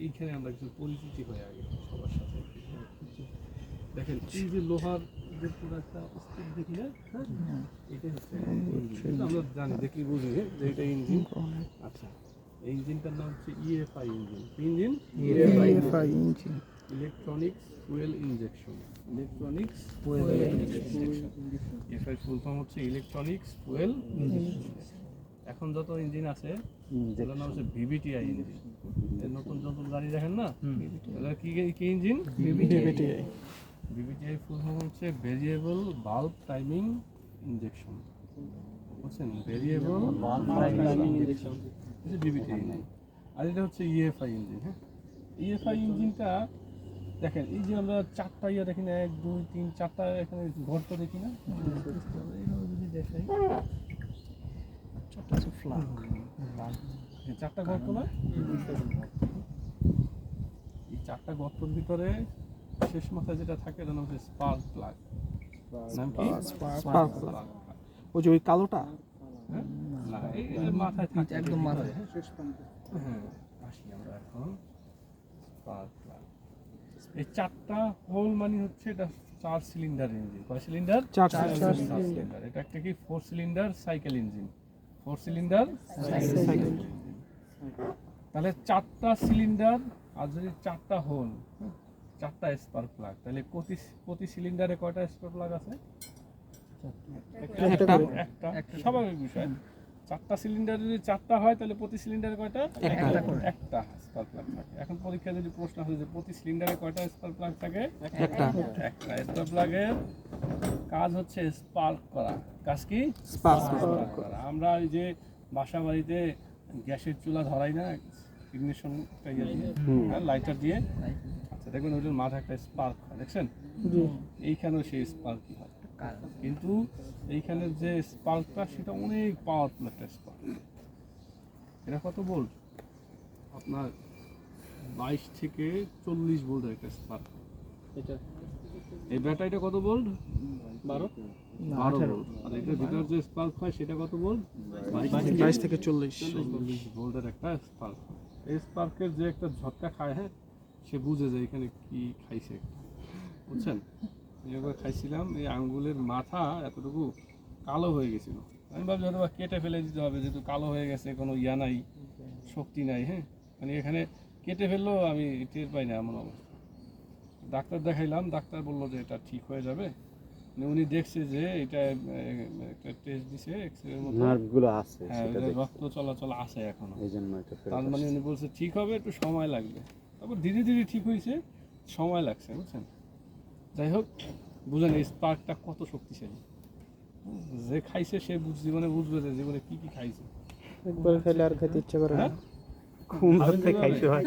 এইখানে আমরা কিছু পরিচিতি হয়ে আগে সবার সাথে। দেখেন এই যে লোহার যে পুরো একটা স্তূপ দেখি না, হ্যাঁ, এটাই হচ্ছে ইঞ্জিন। আমরা জানি দেখি বুঝি যে এটা ইঞ্জিন। আচ্ছা, এই ইঞ্জিনটার নাম হচ্ছে EFI engine. Engine EFI engine, electronics fuel injection. Electronics fuel injection, EFI full form হচ্ছে ইলেকট্রনিক্স ফুয়েল ইনজেকশন। এখন যত ইঞ্জিন আছে এগুলোর নাম হচ্ছে ভিভিটিআই ইঞ্জিন। এর নতুন নতুন গাড়ি দেখেন না, এগুলো কি engine? VVTi. VVTi full form হচ্ছে ভেরিয়েবল ভালভ টাইমিং ইনজেকশন। বুঝছেন? ভেরিয়েবল ভালভ টাইমিং ইনজেকশন হচ্ছে ভিভিটিআই ইঞ্জিন। আর এটা হচ্ছে ইএফআই ইঞ্জিন। হ্যাঁ, ইএফআই ইঞ্জিনটা দেখেন, এই যে আমরা চারটা ইয়ে দেখি না, 1 2 3 4টা এখানে গর্ত দেখি না, এইভাবে যদি দেখাই চারটা গর্ত না, এই চারটা গর্তের ভিতরে শেষ মাথায় যেটা থাকে এটার নাম হচ্ছে স্পার্ক প্লাগ। নাম কি? Spark plug. ওই যে ওই কালোটা? না, এই মাথায় থাকে একদম মাথায়। হ্যাঁ, আসি আমরা এখন স্পার্ক প্লাগ। এই চারটা হোল মানে হচ্ছে এটা 4 সিলিন্ডার ইঞ্জিন। কয় সিলিন্ডার? 4 সিলিন্ডার। এটা একটা কি 4 cylinder cycle engine. 4 cylinder cycle engine. তাহলে 4টা সিলিন্ডার আর যদি 4টা হোল, 4টা স্পার্ক প্লাগ, তাহলে প্রতি সিলিন্ডারে কয়টা স্পার্ক প্লাগ আছে? একটা। স্বাভাবিক বিষয়। 4টা সিলিন্ডার যদি 4টা হয় তাহলে প্রতি সিলিন্ডারে কয়টা? একটা স্পার্ক প্লাগ থাকে। এখন পরীক্ষায় যদি প্রশ্ন আসে যে প্রতি সিলিন্ডারে কয়টা স্পার্ক প্লাগ থাকে? একটা। স্পার্ক প্লাগের কাজ হচ্ছে স্পার্ক করা। কাজ কি? স্পার্ক করা। আমরা এই যে বাসা বাড়িতে গ্যাসের চুলা ধরাই না, ইগনিশন লাইটার দিয়ে, আচ্ছা দেখবেন ওইটার মাথায় একটা স্পার্ক হয়, দেখছেন? এইখানেও সেই স্পার্কই হয়, কিন্তু এইখানের যে স্পার্কটা সেটা অনেক পাওয়ারফুল একটা স্পার্ক। এটা কত ভোল্ট? আপনার 22 থেকে 40 ভোল্টের একটা স্পার্ক। এটা এই ব্যাটারিটা কত ভোল্ট? 12 ভোল্ট। আর এটার ভিতর যে স্পার্ক হয় সেটা কত ভোল্ট? 22 থেকে 40 ভোল্টের একটা স্পার্ক। এই স্পার্কের যে একটা ঝটকা খায়, হ্যাঁ, সে বুঝে যে এখানে কি খাইছে, বুঝছেন? এইভাবে খাইছিলাম, এই আঙ্গুলের মাথা এতটুকু কালো হয়ে গেছিল। আমি ভাবছি হয়তো কেটে ফেলে দিতে হবে, যেহেতু কালো হয়ে গেছে, কোনো ইয়া নাই, শক্তি নাই। হ্যাঁ, মানে এখানে কেটে ফেললেও আমি টের পাই না এমন অবস্থা। ডাক্তার দেখাইলাম, ডাক্তার বললো যে এটা ঠিক হয়ে যাবে। উনি দেখছে যে এটা একটা টেস্ট দিছে, এক্সরের মতো নার্ভগুলো আছে, সেটা রক্ত চলাচল আছে এখনো, এইজন্য এটা তার মানে উনি বলছে ঠিক হবে, একটু সময় লাগবে। তারপর ধীরে ধীরে ঠিক হয়েছে, সময় লাগছে, বুঝছেন? যাই হোক, বুঝেন এই স্পার্কটা কত শক্তিশালী। যে খাইছে সে জীবনে বুঝবে যে জীবনে কি কি খাইছে। একবার খেলে আর খেতে ইচ্ছা করে না। কোন ভাবে খাইছে হয়,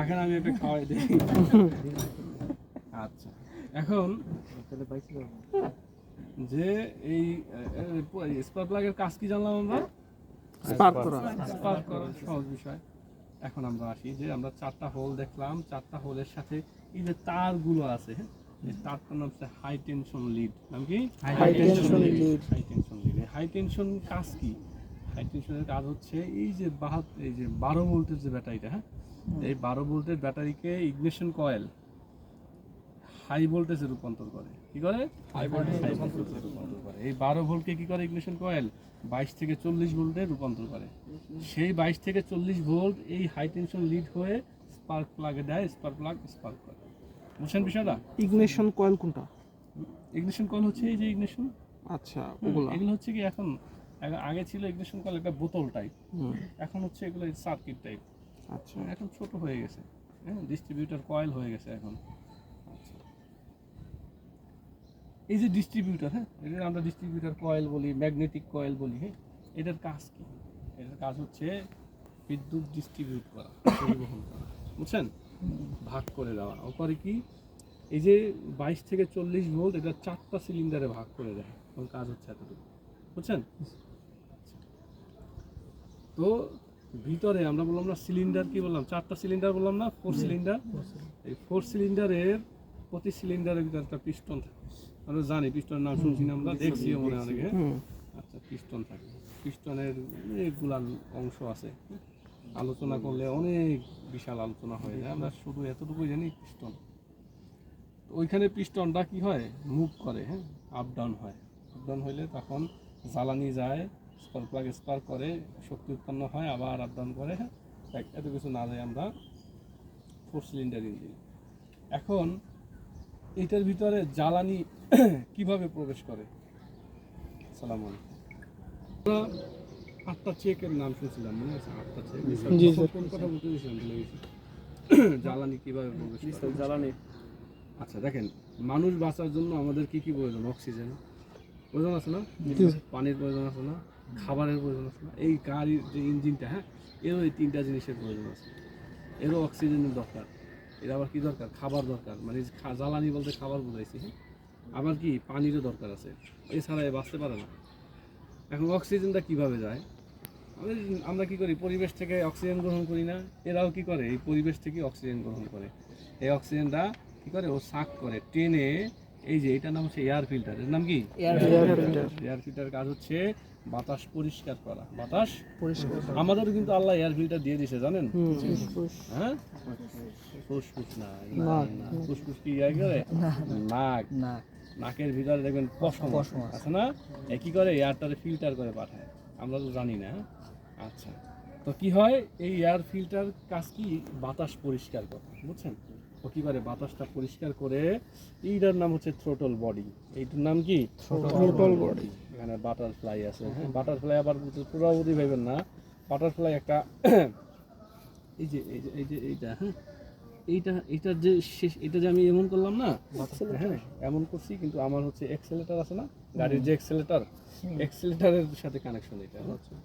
এখন আমি একটা খাওয়াই দিই। আচ্ছা, এখন যে এই স্পার্ক প্লাগের কাজ কি জানলাম আমরা? স্পার্ক করা সহজ বিষয়। এখন আমরা আসি যে আমরা 4টা হোল দেখলাম, 4টা হোলের সাথে এই যে তারগুলো আছে, এই তারটার নাম হচ্ছে হাই টেনশন লিড। নাম কি? High tension lead. High tension কাজ কি? হাই টেনশনের কাজ হচ্ছে এই যে 12 ভোল্টের যে ব্যাটারিটা, হ্যাঁ, এই 12 ভোল্টের ব্যাটারিকে ইগনিশন কয়েল হাই ভোল্টেজে রূপান্তর করে। কি করে? হাই ভোল্টেজে রূপান্তর করে। এই 12 ভোল্টকে কি করে ইগনিশন কয়েল? 22 থেকে 40 ভোল্টে রূপান্তর করে। সেই 22 থেকে 40 ভোল্ট এই হাই টেনশন লিড হয়ে স্পার্ক প্লাগে দেয়, স্পার্ক প্লাগ স্পার্ক করে। বুঝছেন বিষয়টা? ইগনিশন কয়েল কোনটা? ইগনিশন কয়েল হচ্ছে এই যে ইগনিশন। আচ্ছা, ওগুলো এগুলো হচ্ছে কি, এখন আগে ছিল ইগনিশন কয়েল একটা বোতল টাইপ, এখন হচ্ছে এগুলো সার্কিট টাইপ। আচ্ছা, এখন ছোট হয়ে গেছে, হ্যাঁ, ডিস্ট্রিবিউটর কয়েল হয়ে গেছে এখন। এই যে ডিস্ট্রিবিউটর, হ্যাঁ, এটা আমরা ডিস্ট্রিবিউটর কয়েল বলি, ম্যাগনেটিক কয়েল বলি। হ্যাঁ, এটার কাজ কি? এটার কাজ হচ্ছে বিদ্যুৎ ডিস্ট্রিবিউট করা, পরিবহন করা, বুঝছেন? ভাগ করে দেওয়া। ও করে কি, এই যে 22 থেকে 40 ভোল্ট এটা 4টা সিলিন্ডারে ভাগ করে দেয়। ওর কাজ হচ্ছে এতটুকু, বুঝছেন? তো ভিতরে আমরা বললাম না সিলিন্ডার, কি বললাম? 4টা সিলিন্ডার বললাম না, 4 সিলিন্ডার। এই 4 সিলিন্ডারের প্রতি সিলিন্ডারে একটা পিস্টন থাকে। আমরা জানি পিস্টনের নাম শুনছি না, আমরা দেখছিও মনে অনেকে। আচ্ছা, পিস্টন থাকে, পিস্টনের অনেকগুলা অংশ আছে। আলোচনা করলে অনেক বিশাল আলোচনা হয়ে যায়, আমরা শুধু এতটুকুই জানি পিস্টন। ওইখানে পিস্টনটা কি হয়, মুভ করে, হ্যাঁ, আপ ডাউন হয়। আপ ডাউন হইলে তখন জ্বালানি যায়, স্পার্ক প্লাগ স্পার্ক করে, শক্তি উৎপন্ন হয়, আবার আপ ডাউন করে, হ্যাঁ। এত কিছু না যায় আমরা 4 সিলিন্ডার ইঞ্জিন। এখন এটার ভিতরে জ্বালানি কিভাবে প্রবেশ করে? আসসালামু আলাইকুম। আমরা 8টা চেকের নাম শুনছিলাম, মনে আছে? 8টা চেক। জি স্যার। কোন কথা বলতে দিয়েছিলাম ভুলে গেছি। জ্বালানি কিভাবে প্রবেশ করে? জ্বালানি। আচ্ছা দেখেন, মানুষ বাঁচার জন্য আমাদের কি কি প্রয়োজন? অক্সিজেন প্রয়োজন আছে না? পানির প্রয়োজন আছে না? খাবারের প্রয়োজন আছে না? এই গাড়ির যে ইঞ্জিনটা, হ্যাঁ, এরও এই 3টা জিনিসের প্রয়োজন আছে। এরও অক্সিজেনের দরকার, এর আবার কি দরকার? খাবার দরকার। মানে জ্বালানি বলতে খাবার বুঝাইছি, হ্যাঁ। আবার কি পানিরও দরকার আছে, এছাড়া এ বাঁচতে পারে না। এখন অক্সিজেনটা কিভাবে যায়? আমরা কি করি? পরিবেশ থেকে অক্সিজেন গ্রহণ করি না? এরাও কি করে? এই পরিবেশ থেকে অক্সিজেন গ্রহণ করে। এই অক্সিজেনটা কি করে? ও সাক করে, টেনে, এই যে এটার নাম হচ্ছে এয়ার ফিল্টার। এর নাম কি? এয়ার ফিল্টার কাজ হচ্ছে বাতাস পরিষ্কার করা, বাতাস পরিষ্কার। আমাদেরও কিন্তু আল্লাহ এয়ার ফিল্টার দিয়ে দিয়েছে, জানেন? হ্যাঁ, ফুসফুস না, ফুসফুস কি ইয়ে করে? নাক। নাকের ভিতরে দেখবেন পশম আছে না, এ কি করে? এয়ারটারে ফিল্টার করে পাঠায়, আমরা তো জানি না। আচ্ছা, তো কি হয়? এই এয়ার ফিল্টার কাজ কি? বাতাস পরিষ্কার করে, বুঝছেন? ও কি করে? বাতাসটা পরিষ্কার করে। এইটার নাম হচ্ছে থ্রোটল বডি। এইটার নাম কি? Throttle body. এখানে বাটারফ্লাই আছে, হ্যাঁ। বাটারফ্লাই আবার পুরোপুরি ভাবেন না, বাটারফ্লাই একটা এই যে এইটা, হ্যাঁ, এইটার যে শেষ, এটা যে আমি এমন করলাম না, হ্যাঁ, এমন করছি, কিন্তু আমার হচ্ছে এক্সেলেটার আছে না, গাড়ির যে এক্সেলেটারের সাথে কানেকশন এটা।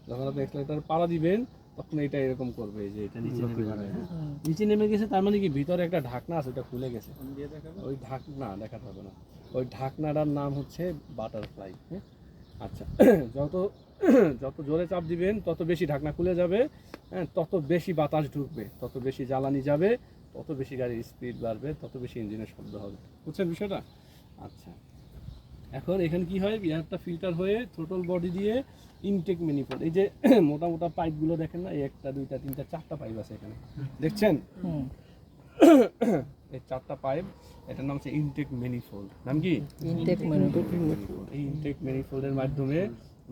যখন আপনি এক্সেলেটার পাড়া দিবেন তখন এটা এরকম করবে, যে এটা নিচে নেমে যাবে, নিচে নেমে গেছে, তার মানে কি ভিতরে একটা ঢাকনা আছে, ওটা খুলে গেছে। ওই ঢাকনা দেখাতে হবে না, ওই ঢাকনাটার নাম হচ্ছে বাটারফ্লাই, হ্যাঁ। আচ্ছা, যত জোরে চাপ দিবেন তত বেশি ঢাকনা খুলে যাবে, হ্যাঁ, তত বেশি বাতাস ঢুকবে, তত বেশি জ্বালানি যাবে, তত বেশি গাড়ির স্পিড বাড়বে, তত বেশি ইঞ্জিনের শব্দ হবে। বুঝছেন বিষয়টা? আচ্ছা, এখন এখানে কি হয়? এয়ারটা ফিল্টার হয়ে থ্রোটল বডি দিয়ে ইনটেক ম্যানিফোল্ড, এই যে মোটা মোটা পাইপগুলো দেখেন না, এই 1টা 2টা 3টা 4টা পাইপ আছে এখানে, দেখছেন? এই 4টা পাইপ, এটার নাম হচ্ছে ইনটেক ম্যানিফোল্ড। নাম কি? Intake manifold. এই ইনটেক ম্যানিফোল্ডের মাধ্যমে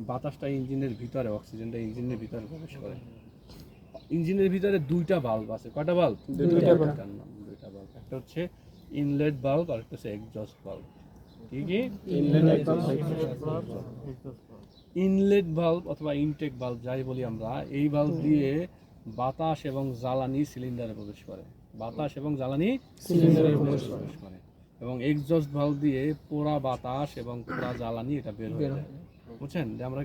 বাতাসটা ইঞ্জিনের ভিতরে, অক্সিজেনটা ইঞ্জিনের ভিতরে প্রবেশ করে। ইঞ্জিনের ভিতরে 2টা বাল্ব আছে। কয়টা বাল্ব? 2টা বাল্ব। একটা হচ্ছে ইনলেট বাল্ব আর একটা হচ্ছে এক্সজস্ট বাল্ব। কি কি? ইনলেট বাল্ব অথবা ইনটেক বাল্ব যাই বলি আমরা, এই বাল্ব দিয়ে বাতাস এবং জ্বালানি সিলিন্ডারে প্রবেশ করে, বাতাস এবং জ্বালানি সিলিন্ডারে প্রবেশ করে। এবং এক্সজস্ট বাল্ব দিয়ে পোড়া বাতাস এবং পোড়া জ্বালানি এটা বের হয়ে যায়। বুঝছেন? যে আমরা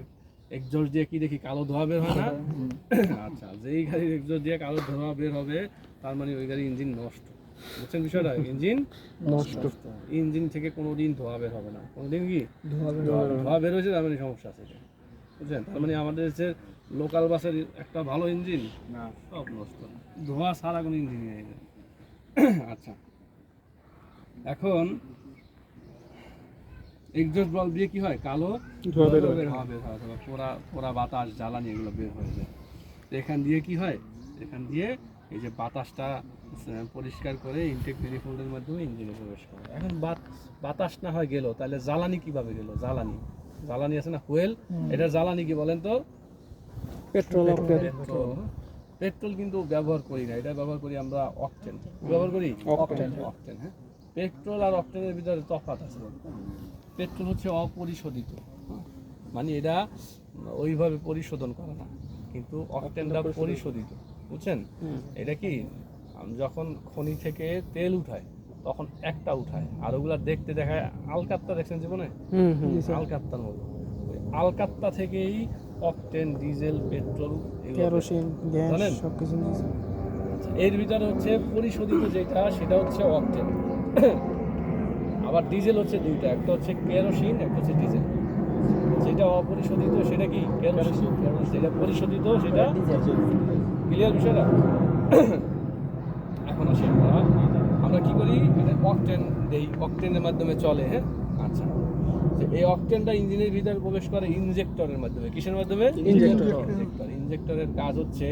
এক্সজস্ট দিয়ে কি দেখি? কালো ধোঁয়া বের হয় না? আচ্ছা, যেই গাড়ির এক্সজস্ট দিয়ে কালো ধোঁয়া বের হবে, তার মানে ওই গাড়ির ইঞ্জিন নষ্ট। বুঝছেন বিষয়টা? ইঞ্জিন নষ্ট। ইঞ্জিন থেকে কোনোদিন ধোঁয়া বের হবে না, কোনোদিন কি ধোঁয়া বের হয়েছে, তার মানে সমস্যা আছে। বুঝছেন? তার মানে আমাদের যে লোকাল বাসের একটা ভালো ইঞ্জিন না, সব নষ্ট, ধোঁয়া ছাড়া কোনো ইঞ্জিন নেই। আচ্ছা, এখন এক্সজস্ট বাল্ব দিয়ে কি হয়? কালো ধোঁয়া বের হয়, পোড়া বাতাস, জ্বালানি এগুলো বের হয়ে যায়। এখান দিয়ে কি হয়? এখান দিয়ে এই যে বাতাসটা পরিষ্কার করে ইনটেক ম্যানিফোল্ডের মাধ্যমে ইঞ্জিনে প্রবেশ করে। এখন বাতাস না হয় গেল, তাহলে জ্বালানি কিভাবে গেল? জ্বালানি আছে না, ফুয়েল, এটা জ্বালানি কি বলেন তো? পেট্রোল। পেট্রোল কিন্তু ব্যবহার করি না, এটা ব্যবহার করি আমরা অকটেন। ব্যবহার করি অকটেন, হ্যাঁ। পেট্রোল আর অকটেনের ভিতরে তফাৎ আছে। পেট্রোল হচ্ছে অপরিশোধিত, মানে এটা ওইভাবে পরিশোধন করে না, কিন্তু অকটেনটা পরিশোধিত। বুঝছেন? এটা কি? যখন খনি থেকে তেল উঠায় তখন একটা উঠায়, আর ওগুলা দেখতে দেখায় আলকাত্তা। দেখছেন জীবনে? আলকাত্তার মতো। আলকাত্তা থেকেই octane, diesel, petrol, kerosene, gas সবকিছু নিয়েছে। এর ভিতরে হচ্ছে পরিশোধিত যেটা, সেটা হচ্ছে অকটেন। আবার ডিজেল হচ্ছে 2টা, একটা হচ্ছে কেরোসিন, একটা হচ্ছে ডিজেল। যেটা অপরিশোধিত সেটা কি? কেরোসিন। যেটা পরিশোধিত সেটা ডিজেল। ক্লিয়ার বিষয়টা? এখন আসি আমরা কি করি? এটা অকটেন দেই, অকটেনের মাধ্যমে চলে, হ্যাঁ। আচ্ছা, এই অকটেনটা ইঞ্জিনের ভিতরে প্রবেশ করে ইনজেক্টরের মাধ্যমে। কিসের মাধ্যমে? ইনজেক্টরের কাজ হচ্ছে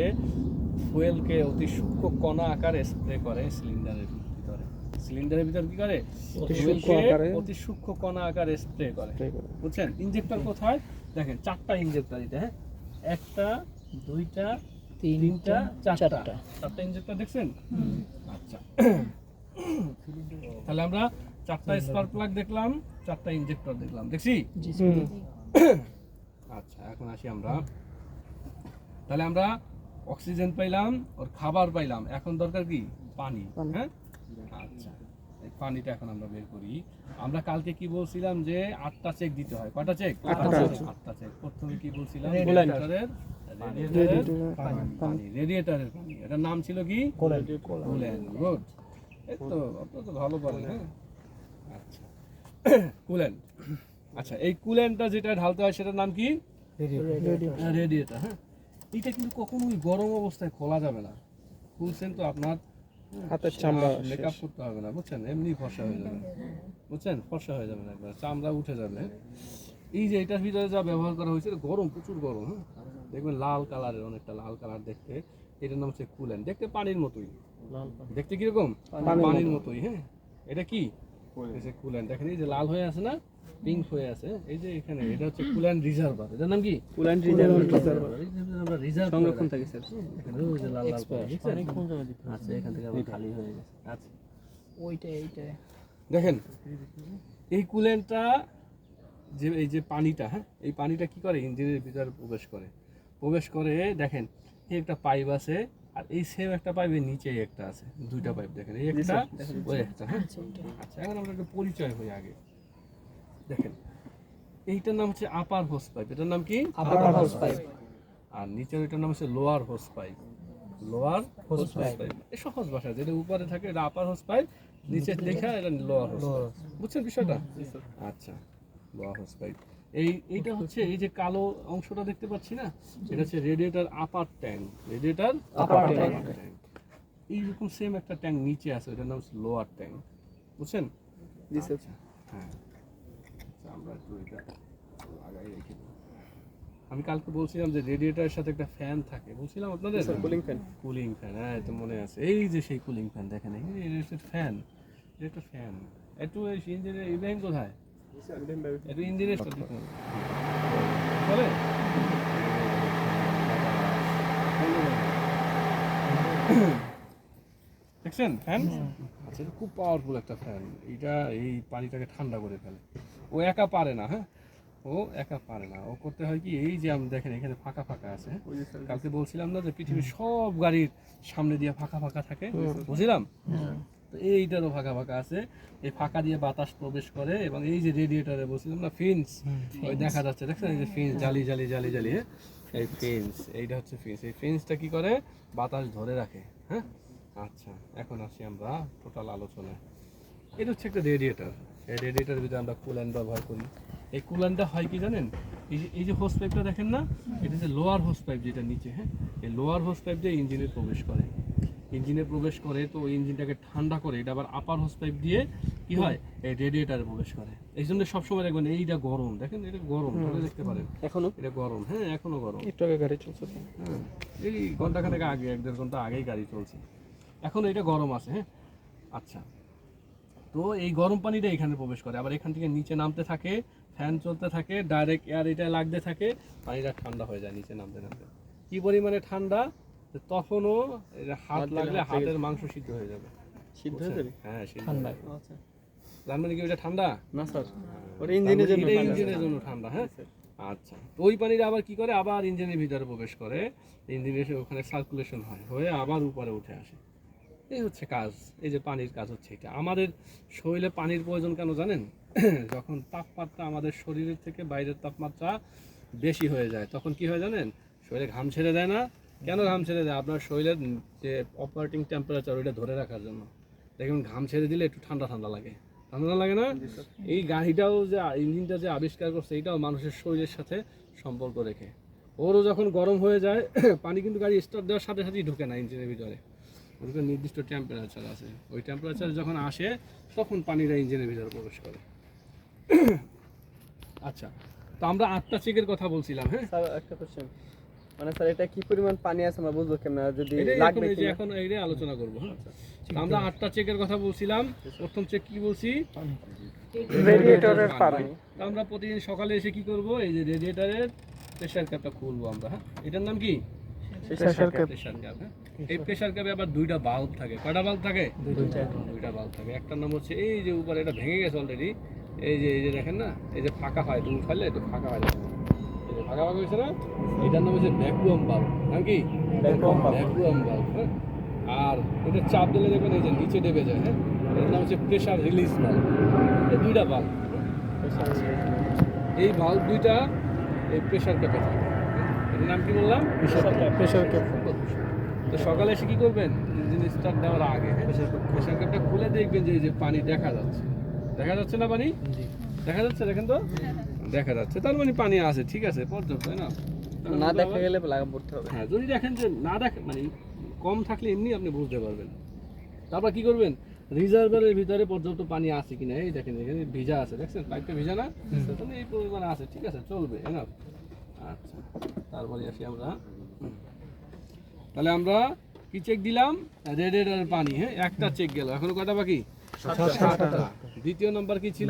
ফুয়েলকে অতি সূক্ষ্ম কণা আকারে স্প্রে করে সিলিন্ডারের ভিতরে। সিলিন্ডারের ভিতরে কি করে? ফুয়েলকে অতি সূক্ষ্ম কণা আকারে স্প্রে করে, বুঝছেন? ইনজেক্টর কোথায়? দেখেন 4টা ইনজেক্টর এটা, হ্যাঁ, 1টা 2টা 3টা 4টা ইনজেক্টর দেখছেন? আচ্ছা, তাহলে আমরা 4টা স্পার্ক প্লাগ দেখলাম, 4টা ইনজেক্টর দেখলাম, দেখছি? আচ্ছা, এখন আসি আমরা, তাহলে আমরা অক্সিজেন পাইলাম, ওর খাবার পাইলাম, এখন দরকার কি? পানি, হ্যাঁ? আচ্ছা, এই পানিটা এখন আমরা বের করি। আমরা কালকে কি বলছিলাম যে 8টা চেক দিতে হয়, কয়টা চেক? 8টা চেক। প্রথমে কি বলছিলাম? রেডিয়েটরের পানি, রেডিয়েটরের পানি, এটার নাম ছিল কি? কুল্যান্ট। গুড, এই তো আপনারা তো ভালো পারেন, হ্যাঁ? আচ্ছা, কুল্যান্ট। আচ্ছা, এই কুল্যান্টটা যেটা ঢালতে হয় সেটার নাম কি? রেডিয়েটর, হ্যাঁ। এটা কিন্তু কখনোই গরম অবস্থায় খোলা যাবে না। খুলছেন তো আপনার হাতের চামড়া মেকআপ করতে হবে না, বুঝছেন? এমনি ফর্সা হয়ে যাবে, বুঝছেন? ফর্সা হয়ে যাবে না, একবার চামড়া উঠে যাবে। এই যে এটার ভিতরে যা ব্যবহার করা হয়েছে গরম, প্রচুর গরম, হ্যাঁ। দেখবেন লাল কালারের, অনেকটা লাল কালার দেখতে। এটার নাম হচ্ছে কুল্যান্ট। দেখতে পানির মতোই, দেখতে কিরকম? পানির মতোই, হ্যাঁ। এটা কি? কুল্যান্ট। দেখেন এই যে লাল হয়ে আছে না, পিঙ্ক হয়ে আছে, এই যে এখানে, এটা হচ্ছে কুল্যান্ট রিজার্ভার। এটার নাম কি? Coolant reservoir. আমরা রিজার্ভ সংরক্ষণ থাকে স্যার। এখানে ওই যে লাল লাল করে, আচ্ছা, এখান থেকে আবার খালি হয়ে গেছে। আচ্ছা, এইটা দেখেন এই কুল্যান্টটা যে, এই যে পানিটা, হ্যাঁ, এই পানিটা কি করে? ইঞ্জিনের ভিতরে প্রবেশ করে। দেখেন এই একটা পাইপ আছে, আর এই সেম একটা পাইপের নিচে একটা আছে, 2টা পাইপ। দেখেন এই একটা, ওই একটা, হ্যাঁ। আচ্ছা, এখন আমরা একটা পরিচয় হই আগে। দেখেন এইটার নাম হচ্ছে আপার হোস পাইপ। এটার নাম কি? আপার হোস পাইপ। আর নিচের এটার নাম হচ্ছে lower hose pipe. Lower hose pipe, এই সহজ ভাষা, যেটা উপরে থাকে এটা আপার হোস পাইপ, নিচে লেখা এটা লোয়ার হোস পাইপ। বুঝছেন বিষয়টা? আচ্ছা, লোয়ার হোস পাইপ। এইটা হচ্ছে এই যে কালো অংশটা দেখতে পাচ্ছি না, এটা হচ্ছে রেডিয়েটর আপার ট্যাঙ্ক। রেডিয়েটর আপার ট্যাঙ্ক। এইরকম সেম একটা ট্যাঙ্ক নিচে আছে, এটার নাম হচ্ছে লোয়ার ট্যাঙ্ক, বুঝছেন? জি স্যার। হ্যাঁ, আচ্ছা, আমরা একটু এটা লাগাই রেখে দেব। আমি কালকে বলছিলাম যে রেডিয়েটরের সাথে একটা ফ্যান থাকে, বলছিলাম আপনাদের? Cooling fan. কুলিং ফ্যান, হ্যাঁ, এটা মনে আছে। এই যে সেই কুলিং ফ্যান, দেখেন এই ফ্যান, এটা একটা ফ্যান। একটু ইঞ্জিনের ইব্রাহিম কোথায়? একটু ইঞ্জিনের সাথে চলে। দেখছেন ফ্যান? আচ্ছা, এটা খুব পাওয়ারফুল একটা ফ্যান। এটা এই পানিটাকে ঠান্ডা করে ফেলে। ও একা পারে না, হ্যাঁ, ও একা পারে না। ও করতে হয় কি, এই যে আমি দেখেন এখানে ফাঁকা ফাঁকা আছে, হ্যাঁ? কালকে বলছিলাম না যে পৃথিবীর সব গাড়ির সামনে দিয়ে ফাঁকা ফাঁকা থাকে, বুঝলাম? তো এইটারও ফাঁকা ফাঁকা আছে, এই ফাঁকা দিয়ে বাতাস প্রবেশ করে। এবং এই যে রেডিয়েটরে বলছিলাম না ফিন্স, ওই দেখা যাচ্ছে, দেখছেন এই যে ফিন্স, জালি জালি জালি জালি, হ্যাঁ, এই ফিন্স, এইটা হচ্ছে ফিন্স। এই ফিন্সটা কি করে? বাতাস ধরে রাখে, হ্যাঁ। আচ্ছা, এখন আসি আমরা টোটাল আলোচনায়। এটা হচ্ছে একটা রেডিয়েটর। এই রেডিয়েটরের ভিতরে আমরা কুল্যান্ট ব্যবহার করি। এই কুল্যান্টটা হয় কি জানেন? এই যে হোস পাইপটা দেখেন না, এটা হচ্ছে লোয়ার হোস পাইপ, যেটা নিচে, হ্যাঁ। এই লোয়ার হোস পাইপ দিয়ে ইঞ্জিনে প্রবেশ করে। তো ওই ইঞ্জিনটাকে ঠান্ডা করে এটা আবার আপার হোস পাইপ দিয়ে কি হয়? এই রেডিয়েটারে প্রবেশ করে। এই জন্য সবসময় দেখবেন এইটা গরম, দেখেন এটা গরম, ধরে দেখতে পারেন এখনো এটা গরম, হ্যাঁ, এখনো গরম। একটু আগে গাড়ি চলছে। হ্যাঁ, এই ঘন্টাখানেক আগে, 1-1.5 ঘন্টা আগেই গাড়ি চলছে, এখন এটা গরম আছে, হ্যাঁ। আচ্ছা, তো এই গরম পানিটা এখানে প্রবেশ করে, আবার এখান থেকে নিচে নামতে থাকে, ফ্যান চলতে থাকে, ডাইরেক্ট এয়ার এটা লাগতে থাকে, পানিটা ঠান্ডা হয়ে যায় নিচে নামতে নামতে। কি পরিমাণে ঠান্ডা, যে তখনও হাত লাগলে হাতের মাংস সিদ্ধ হয়ে যাবে। সিদ্ধ হয়ে যাবে? হ্যাঁ, সিদ্ধ ঠান্ডা। হয়ে যাবে। আচ্ছা, জানবেন কি ওইটা ঠান্ডা? না স্যার, ওটা ইঞ্জিনের জন্য এটা ঠান্ডা। ইঞ্জিনের জন্য ঠান্ডা, হ্যাঁ। আচ্ছা, তো ওই পানিটা আবার কি করে? আবার ইঞ্জিনের ভিতরে প্রবেশ করে, ইঞ্জিনের ওখানে সার্কুলেশন হয় আবার উপরে উঠে আসে। এই হচ্ছে কাজ, এই যে পানির কাজ হচ্ছে এটা। আমাদের শরীরে পানির প্রয়োজন কেন জানেন? যখন তাপমাত্রা আমাদের শরীরের থেকে বাইরের তাপমাত্রা বেশি হয়ে যায়, তখন কি হয় জানেন? শরীরে ঘাম ছেড়ে দেয় না। কেন ঘাম ছেড়ে দেয়? আপনার শরীরের যে অপারেটিং টেম্পারেচার, ওইটা ধরে রাখার জন্য। দেখুন, ঘাম ছেড়ে দিলে একটু ঠান্ডা ঠান্ডা লাগে, ঠান্ডা লাগে না? এই গাড়িটাও যে ইঞ্জিনটা যে আবিষ্কার করছে, এইটাও মানুষের শরীরের সাথে সম্পর্ক রেখে। ওরও যখন গরম হয়ে যায়, পানি কিন্তু গাড়ি স্টার্ট দেওয়ার সাথে সাথেই ঢুকে না ইঞ্জিনের ভিতরে, ওর নির্দিষ্ট টেম্পারেচার আছে। ওই টেম্পারেচার যখন আসে, তখন পানিটা ইঞ্জিনের ভিতরে প্রবেশ করে। আচ্ছা, তো আমরা 8টা চেকের কথা বলছিলাম, হ্যাঁ। স্যার একটা কোশ্চেন, মানে স্যার এটা কি পরিমাণ পানি আছে আমরা বুঝবো কেমন যদি এটাই লাগবে এখন এই যে কিনা? এখন এইটাই আলোচনা করবো, হ্যাঁ। তো আমরা 8টা চেকের কথা বলছিলাম। প্রথম চেক কি বলছি? রেডিয়েটরের পানি। তো আমরা প্রতিদিন সকালে এসে কি করব? এই যে রেডিয়েটরের প্রেসার ক্যাপটা খুলবো আমরা, হ্যাঁ। এটার নাম কি? Pressure cap. প্রেসার ক্যাপ, হ্যাঁ। এই প্রেসার ক্যাপে আবার দুইটা বাল্ব থাকে। কয়টা বাল্ব থাকে? দুইটা বাল্ব থাকে। একটার নাম হচ্ছে এই যে উপরে, এটা ভেঙে গেছে অলরেডি। এই যে দেখেন না, এই যে ফাঁকা হয়, দুধ ফেললে একটু ফাঁকা হয়, দেখেন। এই যে ফাঁকা ফাঁকা হয়েছে না, এটার নাম হচ্ছে ভ্যাকুয়াম বাল্ব। নাম কি? ভ্যাকুয়াম বাল্ব, হ্যাঁ। আর এটা চাপ দিলে দেখবেন এই যে নিচে দেবে যায়, হ্যাঁ। এটার নাম হচ্ছে প্রেসার রিলিজ বাল্ব। এই দুইটা বাল্ব, এই বাল্ব দুইটা এই প্রেসার ক্যাপে থাকে। এটার নাম কি বললাম? Pressure cap. তো সকালে এসে কি করবেন? ইঞ্জিন স্টার্ট দেওয়ার আগে প্রেসার ক্যাপটা খুলে দেখবেন যে এই যে পানি দেখা যাচ্ছে। দেখা যাচ্ছে না পানি? দেখা যাচ্ছে, দেখেন তো, দেখা যাচ্ছে। তার মানে পানি আছে, ঠিক আছে, পর্যাপ্ত, তাই না? না দেখা গেলে লাগা পড়তে হবে। হ্যাঁ, যদি দেখেন যে না দেখেন, মানে কম থাকলে এমনি আপনি বুঝতে পারবেন। তারপর কি করবেন? রিজার্ভারের ভিতরে পর্যাপ্ত পানি আছে কিনা, এই দেখেন এখানে ভিজা আছে, দেখছেন পাইপটা ভিজা না, তাহলে এই পরিমাণে আছে, ঠিক আছে, চলবে, এনাফ। আচ্ছা, তারপরে আসি আমরা। তাহলে আমরা কি চেক দিলাম? রেডিয়েটরের পানি, হ্যাঁ, একটা চেক গেল। এখনো কয়টা বাকি? 7টা। দ্বিতীয় নাম্বার কি ছিল?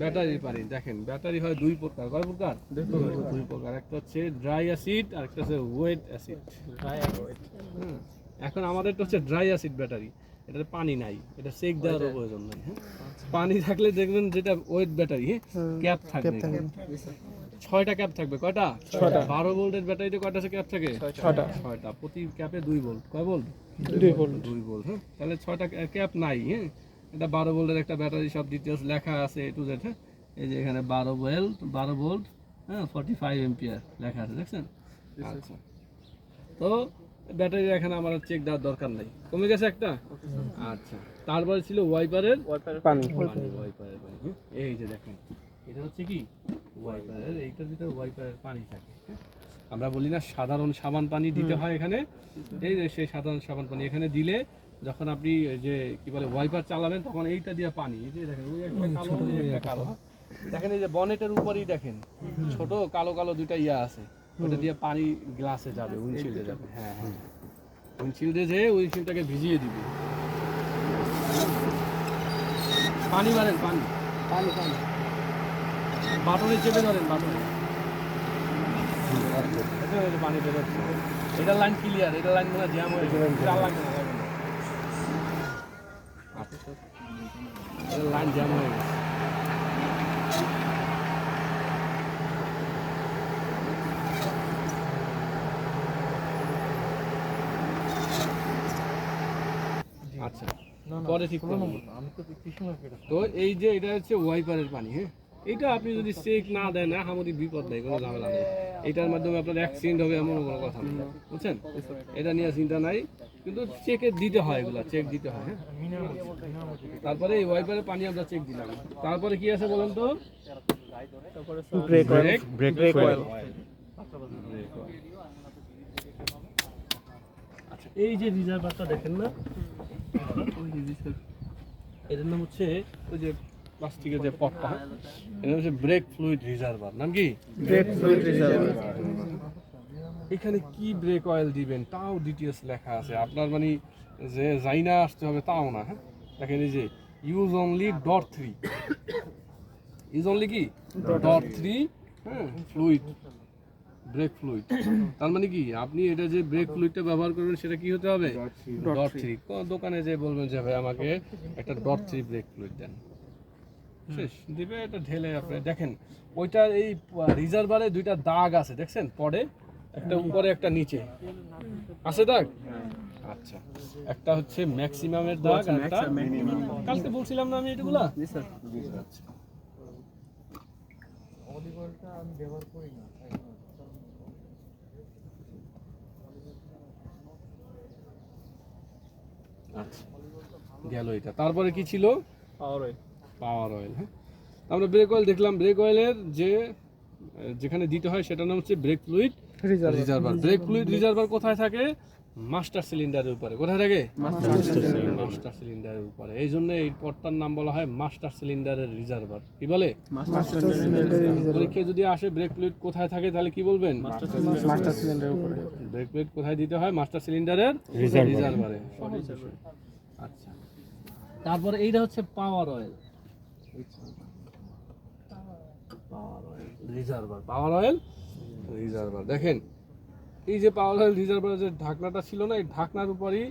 ব্যাটারির পানি। দেখেন ব্যাটারি হয় দুই প্রকার। কয় প্রকার? দুই প্রকার। একটা হচ্ছে ড্রাই অ্যাসিড আর একটা হচ্ছে ওয়েট অ্যাসিড। এখন আমাদেরটা হচ্ছে ড্রাই অ্যাসিড ব্যাটারি। এটাতে পানি নাই, এটা চেক দেওয়ার প্রয়োজন নাই, হ্যাঁ। পানি থাকলে দেখবেন যেটা ওয়েট ব্যাটারি, হ্যাঁ, ক্যাপ থাকবে। 6টা ক্যাপ থাকবে। কয়টা? 6টা। 12 ভোল্টের ব্যাটারিতে কয়টা ক্যাপ থাকে? 6টা। প্রতি ক্যাপে 2 ভোল্ট। কয় ভোল্ট? 2 ভোল্ট, হ্যাঁ। তাহলে 6টা ক্যাপ নাই, হ্যাঁ। এটা 12 ভোল্টের একটা ব্যাটারি, সব ডিটেইলস লেখা আছে A to Z, হ্যাঁ। এই যে এখানে 12 ভোল্ট, হ্যাঁ, 45 এম্পিয়ার লেখা আছে, দেখছেন? আচ্ছা, তো ব্যাটারির এখানে আমার চেক দেওয়ার দরকার নেই, কমে গেছে একটা। আচ্ছা, তারপরে ছিল ওয়াইপারের পানি। ওয়াইপারের পানি, হ্যাঁ। এই যে দেখেন, এটা হচ্ছে কি ওয়াইপারের, এইটার ভিতরে ওয়াইপারের পানি থাকে, হ্যাঁ। আমরা বলি না সাধারণ সাবান পানি দিতে হয় এখানে, এই যে সেই সাধারণ সাবান পানি এখানে দিলে যখন আপনি যে কি বলে ওয়াইপার চালাবেন তখন এইটা দিয়ে পানি, এই যে দেখেন ওই একটা কালো, এই একটা কালো, দেখেন এই যে বনেটের উপরেই দেখেন ছোট কালো কালো দুইটা ইয়া আছে, ওটা দিয়ে পানি গ্লাসে যাবে, উইন্ডশিল্ডে যাবে, হ্যাঁ হ্যাঁ, উইন্ডশিল্ডে যেয়ে উইন্ডশিল্ডটাকে ভিজিয়ে দিবে। পানি মারেন, পানি পানি পানি বাটনে চেপে ধরেন, বাটনে পানি বেরোচ্ছে। এটার লাইন ক্লিয়ার, এটার লাইন মনে জ্যাম হয়ে যাবে, চার লাগবে না, লাগবে না। আচ্ছা, এটার লাইন জ্যাম হয়ে গেছে। আচ্ছা, পরে ঠিক করব। তো এই যে এটা হচ্ছে ওয়াইপারের পানি, হ্যাঁ। এটা আপনি যদি চেক না দেন না হামরি বিপদ নেই, কোনো ঝামেলা নেই। এটার মাধ্যমে আপনার অ্যাক্সিডেন্ট হবে এমন কোনো কথা নেই, বুঝছেন? এটা নিয়ে চিন্তা নাই, কিন্তু চেকে দিতে হয়, এগুলা চেক দিতে হয়, হ্যাঁ। তারপরে এই ওয়াইপারের পানি আমরা চেক দিলাম। তারপরে কি আছে বলেন তো? Break oil. আচ্ছা, এই যে রিজার্ভারটা দেখেন না, ওই যে রিজার্ভ, এটার নাম হচ্ছে ওই যে প্লাস্টিকের যে পটটা, এটা হচ্ছে ব্রেক ফ্লুইড রিজার্ভার। নাম কি? Break fluid reservoir. এখানে কি ব্রেক অয়েল দিবেন তাও ডিটেলস লেখা আছে, আপনার মানে যে যাই না আসতে হবে তাও না, হ্যাঁ। দেখেন এই যে ইউজ অনলি .3, ইউজ অনলি কি .3, হ্যাঁ, ফ্লুইড, ব্রেক ফ্লুইড। তার মানে কি আপনি এটা যে ব্রেক ফ্লুইডটা ব্যবহার করবেন সেটা কি হতে হবে? .3। কোন দোকানে যে বলবেন যে ভাই আমাকে একটা .3 ব্রেক ফ্লুইড দেন, শেষ দিবে, এটা ঢেলে আপনি দেখেন ওইটা এই রিজার্ভারে দুইটা দাগ আছে, দেখছেন? পরে একটা উপরে একটা নিচে আছে দাগ। আচ্ছা, একটা হচ্ছে ম্যাক্সিমামের দাগ আর একটা কালকে বলছিলাম না আমি এগুলা। জি স্যার। আচ্ছা, আচ্ছা, গেল এটা। তারপরে কি ছিল? পাওয়ার অয়েল। পাওয়ার অয়েল, হ্যাঁ। আমরা ব্রেক অয়েল দেখলাম। ব্রেক অয়েলের যে যেখানে দিতে হয় সেটার নাম হচ্ছে break fluid reservoir. Break fluid reservoir কোথায় থাকে? মাস্টার সিলিন্ডারের উপরে। কোথায় থাকে? মাস্টার সিলিন্ডারের উপরে। এই জন্য এই পথটার নাম বলা হয় মাস্টার সিলিন্ডারের রিজার্ভার। কি বলে? পরীক্ষায় যদি আসে ব্রেক ফ্লুইড কোথায় থাকে তাহলে কি বলবেন? মাস্টার সিলিন্ডারের উপরে। ব্রেক ফ্লুইড কোথায় দিতে হয়? মাস্টার সিলিন্ডারের রিজার্ভারে। আচ্ছা, তারপরে এইটা হচ্ছে পাওয়ার অয়েল। রিজার্ভার, পাওয়ার অয়েল রিজার্ভার। দেখেন এই যে পাওয়ার অয়েল রিজার্ভারের যে ঢাকনাটা ছিল না, এই ঢাকনার উপরই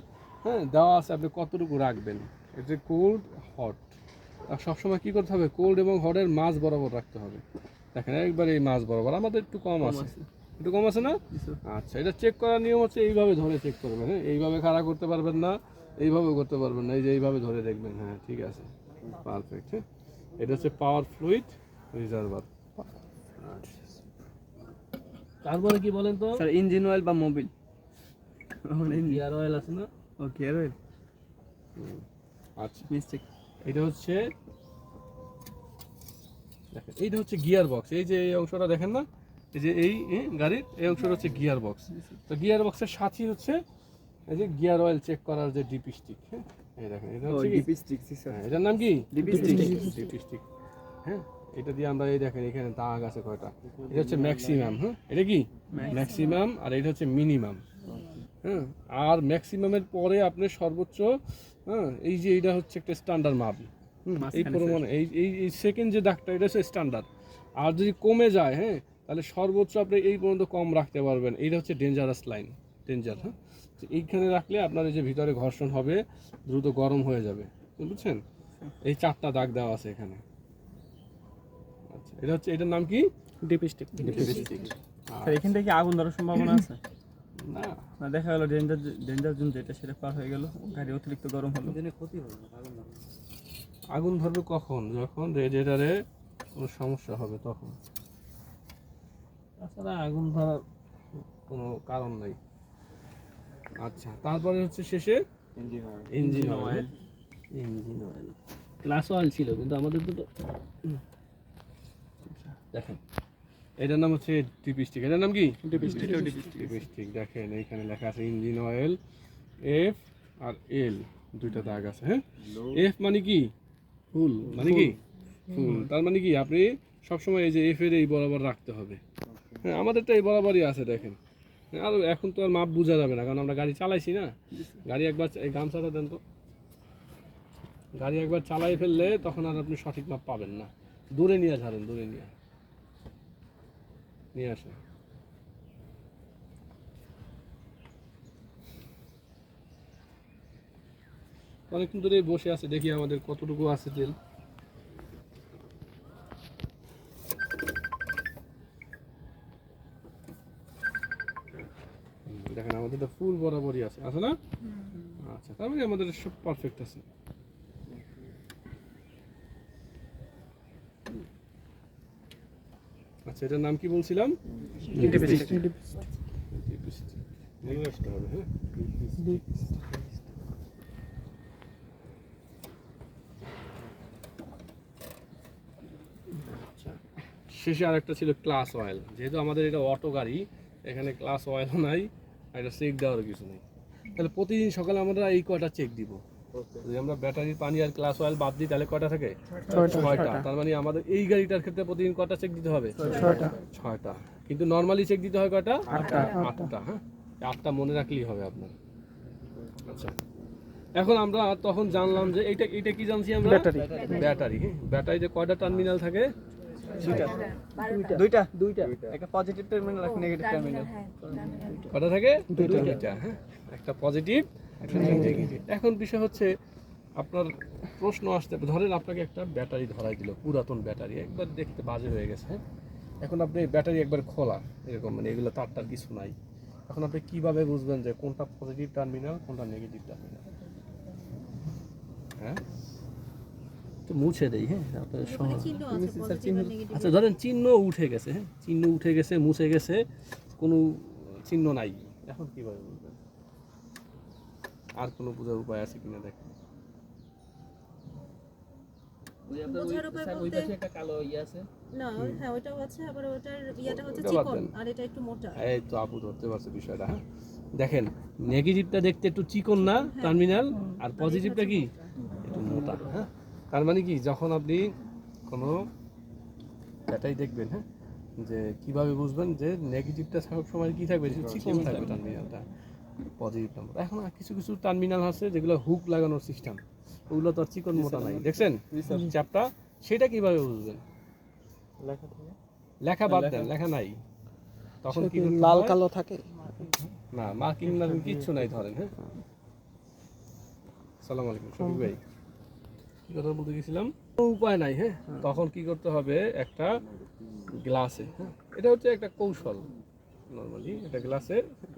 দেওয়া আছে আপনি কতটুকু রাখবেন। এটা কোল্ড হট, আর সবসময় কি করতে হবে? কোল্ড এবং হটের মাঝ বরাবর রাখতে হবে। দেখেন একবারে এই মাঝ বরাবর, আমাদের একটু কম আছে, একটু কম আছে না? আচ্ছা, এটা চেক করার নিয়ম হচ্ছে এইভাবে ধরে চেক করবেন। হ্যাঁ, এইভাবে খাড়া করতে পারবেন না, এইভাবে করতে পারবেন না, এই যে এইভাবে ধরে দেখবেন। হ্যাঁ ঠিক আছে, পারফেক্ট। হ্যাঁ, এটা হচ্ছে পাওয়ার ফ্লুইড রিজার্ভার। তারপরে কি বলেন তো? স্যার ইঞ্জিন অয়েল বা মোবিল। গিয়ার অয়েল আছে না? ও গিয়ার অয়েল। আচ্ছা, মিস্টেক। এটা হচ্ছে, দেখেন এইটা হচ্ছে গিয়ার বক্স। এই যে এই অংশটা দেখেন না, এই যে এই গাড়ির এই অংশটা হচ্ছে গিয়ার বক্স। তো গিয়ার বক্সের সাথেই হচ্ছে এই যে গিয়ার অয়েল চেক করার যে ডিপি স্টিক। হ্যাঁ, এই দেখেন এটা হচ্ছে ডিপি স্টিক স্যার। এটার নাম কি? DP stick. DP stick. হ্যাঁ, এটা দিয়ে আমরা এই দেখেন এখানে দাগ আছে কয়টা। এটা হচ্ছে ম্যাক্সিমাম। হ্যাঁ, এটা কি ম্যাক্সিমাম, আর এটা হচ্ছে মিনিমাম। হ্যাঁ, আর ম্যাক্সিমামের পরে আপনি সর্বোচ্চ, এই যে এইটা হচ্ছে একটা স্ট্যান্ডার্ড মাপ। এই পরিমাণ এই এই সেকেন্ড যে দাগটা এটা হচ্ছে স্ট্যান্ডার্ড। আর যদি কমে যায়, হ্যাঁ, তাহলে সর্বোচ্চ আপনি এই পর্যন্ত কম রাখতে পারবেন। এইটা হচ্ছে ডেঞ্জারাস লাইন, ডেঞ্জার। হ্যাঁ, এইখানে রাখলে আপনার এই যে ভিতরে ঘর্ষণ হবে, দ্রুত গরম হয়ে যাবে। বুঝছেন? এই 4টা দাগ দেওয়া আছে এখানে। আচ্ছা, এটা হচ্ছে, এটার নাম কি? DP stick. স্যার এখান থেকে আগুন ধরার সম্ভাবনা আছে? না, না, দেখা গেল ডেঞ্জার জোন যেটা সেটা পার হয়ে গেল, গাড়ি অতিরিক্ত গরম হলো। আগুন ধরবে কখন? যখন রেডিয়েটারে কোনো সমস্যা হবে তখন। তাছাড়া আগুন ধরার কোনো কারণ নাই। আচ্ছা, তারপরে হচ্ছে শেষে engine oil. Engine oil, class oil ছিল কিন্তু আমাদের তো দেখেন এটার নাম হচ্ছে ডিপি স্টিক। এটার নাম কি? DP stick. দেখেন এইখানে লেখা আছে ইঞ্জিন অয়েল এফ আর এল, দুইটা দাগ আছে। হ্যাঁ, এফ মানে কি? ফুল। মানে কি? ফুল। তার মানে কি আপনি সবসময় এই যে এফ এর এই বরাবর রাখতে হবে। হ্যাঁ, আমাদেরটা এই বরাবরই আছে দেখেন। আর এখন তো আর মাপ বোঝা যাবে না, কারণ আমরা গাড়ি চালাইছি না। গাড়ি একবার এই গামছাটা দেন তো, গাড়ি একবার চালাই ফেললে তখন আর আপনি সঠিক মাপ পাবেন না। দূরে নিয়ে ঝাড়েন, দূরে নিয়ে আসেন। অনেকক্ষণ ধরে বসে আছে, দেখি আমাদের কতটুকু আছে তেল। দেখেন আমাদের তো ফুল বরাবরই আছে, আছে না? আচ্ছা, তার মানে আমাদের সব পারফেক্ট আছে। আচ্ছা, এটার নাম কি বলছিলাম? DP stick. মনে রাখতে হবে। হ্যাঁ, আচ্ছা, শেষে আরেকটা ছিল ক্লাস অয়েল। যেহেতু আমাদের এটা অটো গাড়ি, এখানে ক্লাস অয়েলও নাই, আর এটা চেক দেওয়ার কিছু নেই। তাহলে প্রতিদিন সকালে আমরা এই কয়টা চেক দিব। যদি আমরা ব্যাটারির পানি আর ক্লাস অয়েল বাদ দিই তাহলে কয়টা থাকে? 6টা। তার মানে আমাদের এই গাড়িটার ক্ষেত্রে প্রতিদিন কয়টা চেক দিতে হবে? 6টা। কিন্তু নর্মালি চেক দিতে হয় কয়টা? 8টা। হ্যাঁ, 8টা মনে রাখলেই হবে আপনার। আচ্ছা, এখন আমরা তখন জানলাম যে এইটা কি জানছি আমরা? ব্যাটারি। ব্যাটারিতে কয়টা টার্মিনাল থাকে? দুইটা। একটা পজিটিভ টার্মিনাল, একটা নেগেটিভ টার্মিনাল। কয়টা থাকে? দুইটা। হ্যাঁ, একটা পজিটিভ, একটা নেগেটিভ। এখন বিষয় হচ্ছে আপনার প্রশ্ন আসতে, ধরেন আপনাকে একটা ব্যাটারি ধরাই দিল, পুরাতন ব্যাটারি, একবার দেখতে বাজে হয়ে গেছে। হ্যাঁ, এখন আপনি ব্যাটারি একবার খোলা, এরকম মানে এগুলো তার কিছু নাই। এখন আপনি কিভাবে বুঝবেন যে কোনটা পজিটিভ টার্মিনাল, কোনটা নেগেটিভ টার্মিনাল? হ্যাঁ, তো মুছে দেই। হ্যাঁ, আপনার সহজ। আচ্ছা, ধরেন চিহ্ন উঠে গেছে। হ্যাঁ, চিহ্ন উঠে গেছে, মুছে গেছে, কোনো চিহ্ন নাই। এখন কিভাবে বুঝবেন? আর কোনো বোঝার উপায় আছে কিনা দেখেন। বোঝার উপায় বলতে একটা কালো আছে না, হ্যাঁ ওটাও আছে, আবার ওটার ইয়াটা হচ্ছে ওটা বাদ চিকন দেন। আর এটা একটু মোটা। এই তো আপু ধরতে পারছে বিষয়টা। হ্যাঁ, দেখেন নেগেটিভটা দেখতে একটু চিকন না টার্মিনাল, আর পজিটিভটা কি একটু মোটা। হ্যাঁ, তার মানে কি যখন আপনি কোনো এটাই দেখবেন, হ্যাঁ, যে কিভাবে বুঝবেন যে নেগেটিভটা সব সময় কি থাকবে, একটু চিকন থাকবে টার্মিনালটা, পজিটিভ নাম্বার। এখন আর কিছু কিছু টার্মিনাল আছে যেগুলো হুক লাগানোর সিস্টেম, ওগুলো তো আর চিকন মোটা নাই, দেখছেন চাপটা, সেটা কিভাবে বুঝবেন? লেখা বাদ দেন, লেখা নাই, তখন কি করতে লাল হয়? কালো থাকে। না, মার্কিং কিচ্ছু নাই ধরেন। হ্যাঁ, আসসালামু আলাইকুম শফিক ভাই, কি কথা বলতে গেছিলাম? কোনো উপায় নাই। হ্যাঁ, তখন কি করতে হবে, একটা গ্লাসে, হ্যাঁ, এটা হচ্ছে একটা কৌশল, নর্মালি একটা গ্লাসে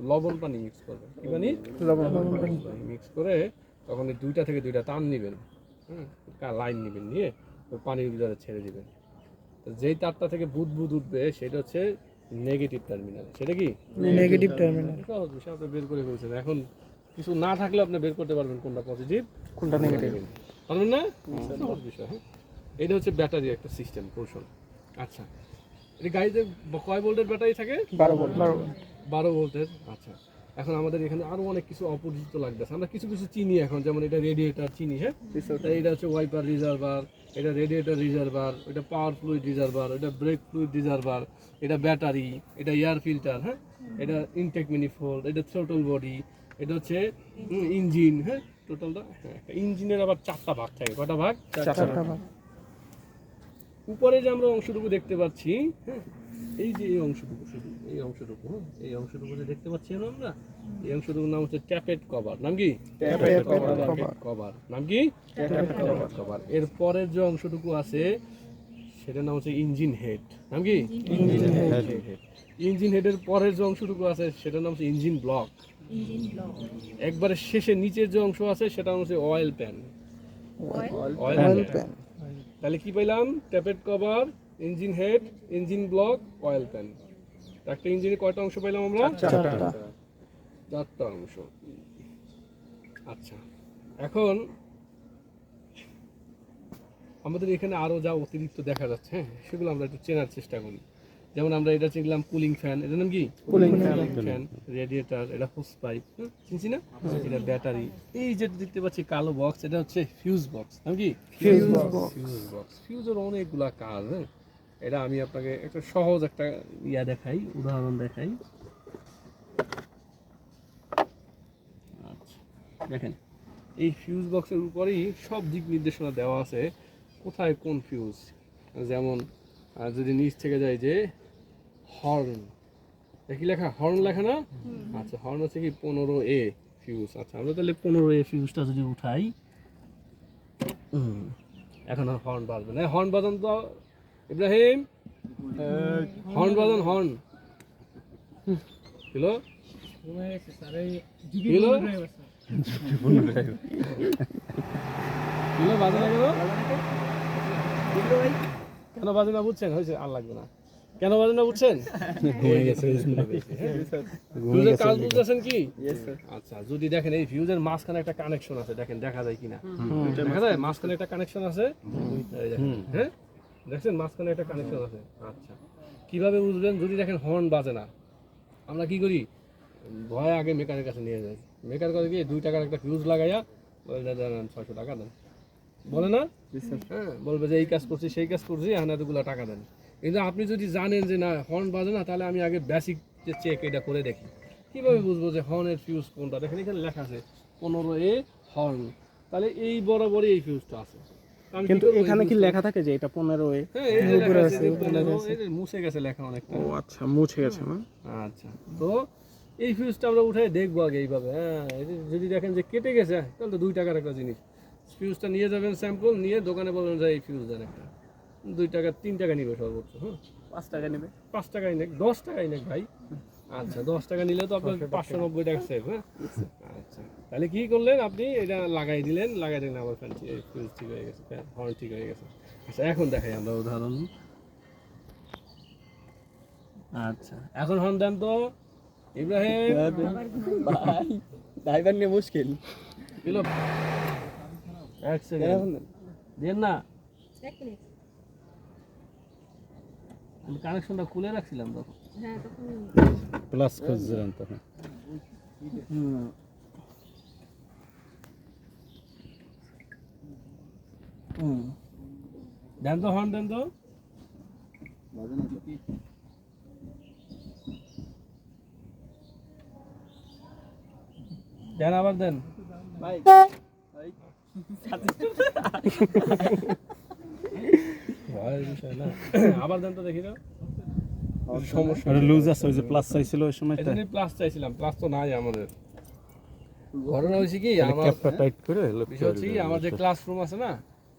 লবণ পানি মিক্স করবেন। কি পানি? লবণ পানি মিক্স করে তখন এই দুইটা থেকে দুইটা টান নেবেন, লাইন নেবেন, নিয়ে ওই পানির ভিতরে ছেড়ে দিবেন। তো যেই তারটা থেকে বুদবুদ উঠবে সেটা হচ্ছে নেগেটিভ টার্মিনাল। সেটা কি নেগেটিভ টার্মিনাল। সহজ বিষয়, আপনি বের করে ফেলছেন। এখন কিছু না থাকলে আপনি বের করতে পারবেন কোনটা পজিটিভ কোনটা নেগেটিভ। পারবেন না? সহজ বিষয়। হ্যাঁ, এটা হচ্ছে ব্যাটারি একটা সিস্টেম কৌশল। আচ্ছা, এটা গাড়িতে কয় ভোল্টের ব্যাটারি থাকে? 12 ভোল্ট। 12 ভোল্টের। আচ্ছা, এখন আমাদের এখানে আরো অনেক কিছু অপরিচিত লাগতেছে, আমরা কিছু কিছু চিনি এখন, যেমন এটা রেডিয়েটর চিনি। হ্যাঁ, এটা হচ্ছে ওয়াইপার রিজার্ভার, এটা রেডিয়েটর রিজার্ভার, এটা পাওয়ার ফ্লুইড রিজার্ভার, এটা ব্রেক ফ্লুইড রিজার্ভার, এটা ব্যাটারি, এটা এয়ার ফিল্টার, হ্যাঁ, এটা ইনটেক ম্যানিফোল্ড, এটা থ্রোটল বডি, এটা হচ্ছে ইঞ্জিন। হ্যাঁ, টোটালটা, হ্যাঁ, ইঞ্জিনের আবার 4টা ভাগ থাকে। কয়টা ভাগ? 4টা ভাগ। উপরে যে আমরা অংশটুকু দেখতে পাচ্ছি, হ্যাঁ, এই যে এই অংশটুকু, শুধু এই অংশটুকু, হ্যাঁ, এই অংশটুকু যে দেখতে পাচ্ছি না আমরা, এই অংশটুকুর নাম হচ্ছে ট্যাপেট কভার। নাম কি? Tappet cover. নাম কি? Tappet cover. এর পরের যে অংশটুকু আছে সেটার নাম হচ্ছে ইঞ্জিন হেড। নাম কি? Engine head. ইঞ্জিন হেডের পরের যে অংশটুকু আছে সেটার নাম হচ্ছে ইঞ্জিন ব্লক। একবারে শেষে নিচের যে অংশ আছে সেটা হচ্ছে অয়েল প্যান। Oil pan. তাহলে কি পাইলাম? Tappet cover, engine head, engine block, oil pan. একটা ইঞ্জিনে কয়টা অংশ পাইলাম আমরা? 4টা অংশ। আচ্ছা, এখন আমাদের এখানে আরো যা অতিরিক্ত দেখা যাচ্ছে, হ্যাঁ, সেগুলো আমরা একটু চেনার চেষ্টা করি। যেমন আমরা এটা চিনলাম কুলিং ফ্যান, এটার নাম কি? Cooling fan. রেডিয়েটর, এটা হোস পাইপ, চিনছি না? এটা ব্যাটারি। এই যে দেখতে পাচ্ছি কালো বক্স, এটা হচ্ছে ফিউজ বক্স। নাম কি? Fuse box. ফিউজের অনেকগুলা কাজ। হ্যাঁ, এটা আমি আপনাকে একটা সহজ একটা দেখাই, উদাহরণ দেখাই। আচ্ছা, দেখেন এই ফিউজ বক্সের উপরেই সব দিক নির্দেশনা দেওয়া আছে, কোথায় কোন ফিউজ। যেমন যদি নিচ থেকে যায় যে হর্ন, কি লেখা? হর্ন লেখা না? আচ্ছা, হর্ন হচ্ছে কি 15A ফিউজ। আচ্ছা, আমরা তাহলে 15A ফিউজটা যদি উঠাই, এখন আর হর্ন বাজবে না। হর্ন বাজান তো ইব্রাহিম, হর্ন বাজান, হর্ন। হ্যালো, হ্যালো, বাজে না কেন? কেন বাজে না বুঝছেন? হয়েছে, আর লাগবে না। কেন বাজে না বুঝছেন? ফিউজের কাজ বুঝতেছেন কি? আচ্ছা, যদি দেখেন এই ফিউজের মাঝখানে একটা কানেকশন আছে, দেখেন দেখা যায় কিনা? দেখা যায় মাঝখানে একটা কানেকশন আছে। হ্যাঁ, দেখছেন মাঝখানে একটা কানেকশন আছে। আচ্ছা, কিভাবে বুঝবেন? যদি দেখেন হর্ন বাজে না, আমরা কি করি? ভয় আগে মেকারের কাছে নিয়ে যাই। মেকার করে গিয়ে 2 টাকার একটা ফিউজ লাগাইয়া বলে দেন 600 টাকা দেন, বলে না? হ্যাঁ, বলবে যে এই কাজ করছি সেই কাজ করছি, এখন এতগুলো টাকা দেন। কিন্তু আপনি যদি জানেন যে না হর্ন বাজে না, তাহলে আমি আগে বেসিক যে চেক এটা করে দেখি। কীভাবে বুঝবো যে হর্নের ফিউজ কোনটা? দেখেন এখানে লেখা আছে 15A হর্ন, তাহলে এই বরাবরই এই ফিউজটা আছে। কিন্তু এখানে কি লেখা থাকে যে এটা 15A? হ্যাঁ, এই যে লেখা আছে, এই যে মুছে গেছে লেখা অনেকটা। ও আচ্ছা, মুছে গেছে না? আচ্ছা, তো এই ফিউজটা আমরা উঠে দেখবো আগে এইভাবে। হ্যাঁ, যদি দেখেন যে কেটে গেছে, তাহলে তো 2 টাকার একটা জিনিস। ফিউজটা নিয়ে যাবেন স্যাম্পল নিয়ে, দোকানে বলবেন যে এই ফিউজ দেন একটা। 2 টাকা 3 টাকা নিবে সর্বোচ্চ। হ্যাঁ, 5 টাকা নেবে। 5 টাকাই নেক, 10 টাকাই নেক ভাই। আচ্ছা, 10 টাকা নিলে তো আপনার 590 টাকা সেভ। হ্যাঁ, আচ্ছা, তাহলে কি করলেন আপনি? এটা লাগাই দিলেন, লাগাই দিলেন, আবার ফ্যান ফিউজ ঠিক হয়ে গেছে, হর্ন ঠিক হয়ে গেছে। আচ্ছা, এখন দেখাই আমরা উদাহরণ। আচ্ছা, এখন হর্ন দেন তো ইব্রাহিম ভাই ড্রাইভার নিয়ে মুশকিল। কিলো 1 সেকেন্ড দেন না, আমি কানেকশনটা খুলে রাখছিলাম তখন। হ্যাঁ, তখন প্লাস খুঁজছিলাম তখন। দেন তো হর্ন দেন তো। দেন আবার দেন। ভয়ের বিষয় না। আবার দেন তো দেখি তো। সমস্যা লুজ আছে ওই যে প্লাস চাইছিল ওই সময় এজন্যই প্লাস চাইছিলাম, প্লাস তো নাই আমাদের। ঘটনা হয়েছে কি আমার ক্যাপটা টাইট করে বিষয় হচ্ছে কি আমার যে ক্লাসরুম আছে না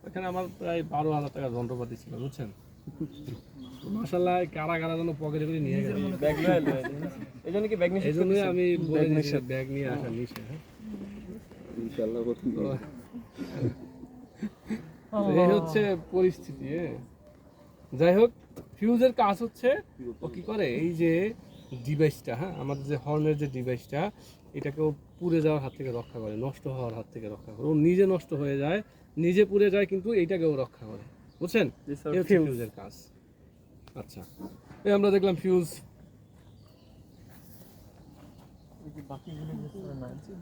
ওখানে আমার প্রায় 12,000 টাকা যন্ত্রপাতি ছিল বুঝছেন। মাশাআল্লাহ কারা কারা যেন পকেটে করে নিয়ে গেছে। ব্যাগ লয়ে এলো এই জন্য কি ব্যাগ নিয়ে এই জন্যই আমি বলে দিচ্ছি ব্যাগ নিয়ে আসা নিষেধ। এই হচ্ছে পরিস্থিতি। যাই হোক, ফিউজের কাজ হচ্ছে ও কি করে এই যে ডিভাইসটা, হ্যাঁ আমাদের যে হর্নের যে ডিভাইসটা এটাকে ও পুড়ে যাওয়ার হাত থেকে রক্ষা করে, নষ্ট হওয়ার হাত থেকে রক্ষা করে। ও নিজে নষ্ট হয়ে যায়, নিজে পুড়ে যায়, কিন্তু এইটাকে ও রক্ষা করে, বুঝছেন? এই হচ্ছে ফিউজের কাজ। আচ্ছা, এই আমরা দেখলাম ফিউজ।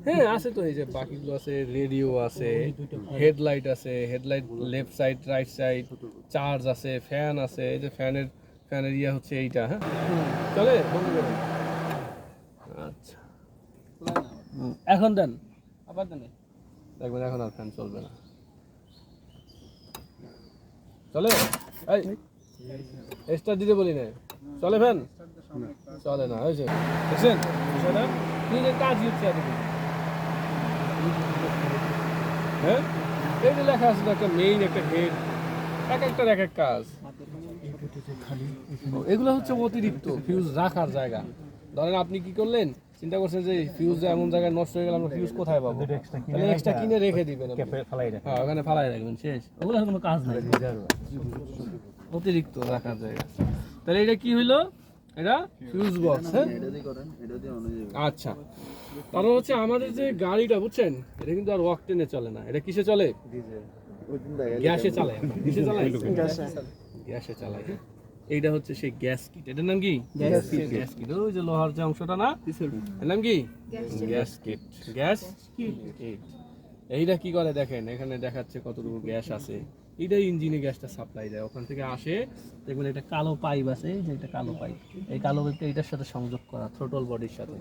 হ্যাঁ আছে তো, এই যে বাকিগুলো আছে, রেডিও আছে, হেডলাইট আছে, headlight left side right side, charge আছে, ফ্যান আছে। এই যে ফ্যানের ইয়ে হচ্ছে এইটা। হ্যাঁ চলে বন্ধ করুন। আচ্ছা এখন দেন, আবার দেন দেখবেন এখন আর ফ্যান চলবে না। চলে এই স্টার্ট দিতে বলি না, চলে ফ্যান চলে না। হয়েছে দেখছেন বিষয়টা, নিজের কাজ হচ্ছে এতটুকু। হ্যাঁ এই যে লেখা আছে একটা মেইন একটা হেড, এক একটার এক এক কাজ। এগুলো হচ্ছে অতিরিক্ত ফিউজ রাখার জায়গা। ধরেন আপনি কি করলেন, চিন্তা করছেন যে ফিউজ এমন জায়গায় নষ্ট হয়ে গেল, আমরা ফিউজ কোথায় পাবো? তাহলে এক্সট্রা কিনে রেখে দিবেন, হ্যাঁ ওখানে ফালাই রাখবেন, শেষ। ওগুলো কোনো কাজ নাই, অতিরিক্ত রাখার জায়গা। তাহলে এটা কি হইলো? এটা ফিউজ বক্স। হ্যাঁ আচ্ছা, তারপর হচ্ছে আমাদের যে গাড়িটা বুঝছেন, এটা কিন্তু আর অকটেনে চলে না, এটা কিসে চলে? গ্যাসে চালায়। কিসে চালায়? গ্যাসে চালায়। এইটা হচ্ছে সেই গ্যাস কিট। এটার নাম কি? Gas kit. ওই যে লোহার যে অংশটা না, এর নাম কি? Gas kit. Gas kit. এইটা কি করে দেখেন, এখানে দেখাচ্ছে কতটুকু গ্যাস আছে। এইটাই ইঞ্জিনে গ্যাসটা সাপ্লাই দেয়, ওখান থেকে আসে। দেখবেন একটা কালো পাইপ আছে, এই যে একটা কালো পাইপ, এই কালো পাইপটা এটার সাথে সংযোগ করা থ্রোটল বডির সাথে।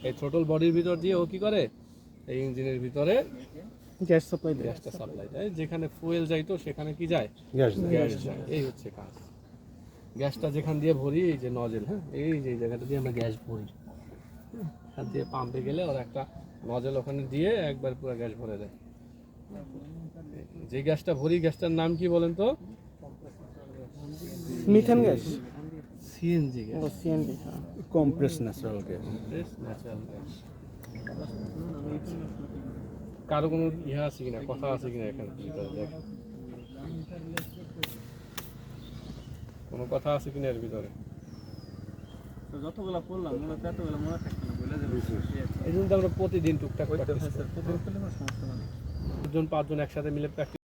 এই থ্রোটল বডির ভিতর দিয়ে ও কি করে, এই ইঞ্জিনের ভিতরে গ্যাস সাপ্লাই দেয়। গ্যাসটা সাপ্লাই দেয়। যেখানে ফুয়েল যাইতো সেখানে কি যায়? গ্যাস যায়। এই হচ্ছে কাজ। গ্যাসটা যেখান দিয়ে ভরি, এই যে নজেল, হ্যাঁ এই যে জায়গাটা দিয়ে আমরা গ্যাস ভরি, এখান দিয়ে পাম্পে গেলে ওর একটা নজেল ওখানে দিয়ে একবার পুরো গ্যাস ভরে দেয়। যে গ্যাসটা ভরি, গ্যাসটার নাম কি বলেন তো? Methane gas, CNG gas. ও CNG. Compress natural gas. Natural gas. কারো কোনো ইহা আছে কিনা, কথা আছে কিনা এখানে ভিতরে দেখেন, কোনো কথা আছে কিনা এর ভিতরে? যতগুলা পড়লাম মূলত এতগুলা মনে থাকতো না, বলে যাবে। এই জন্য তো আমরা প্রতিদিন টুকটাক স্যার প্রতিদিন করলে কোনো সমস্যা না। 4জন 5জন একসাথে মিলে প্র্যাকটিস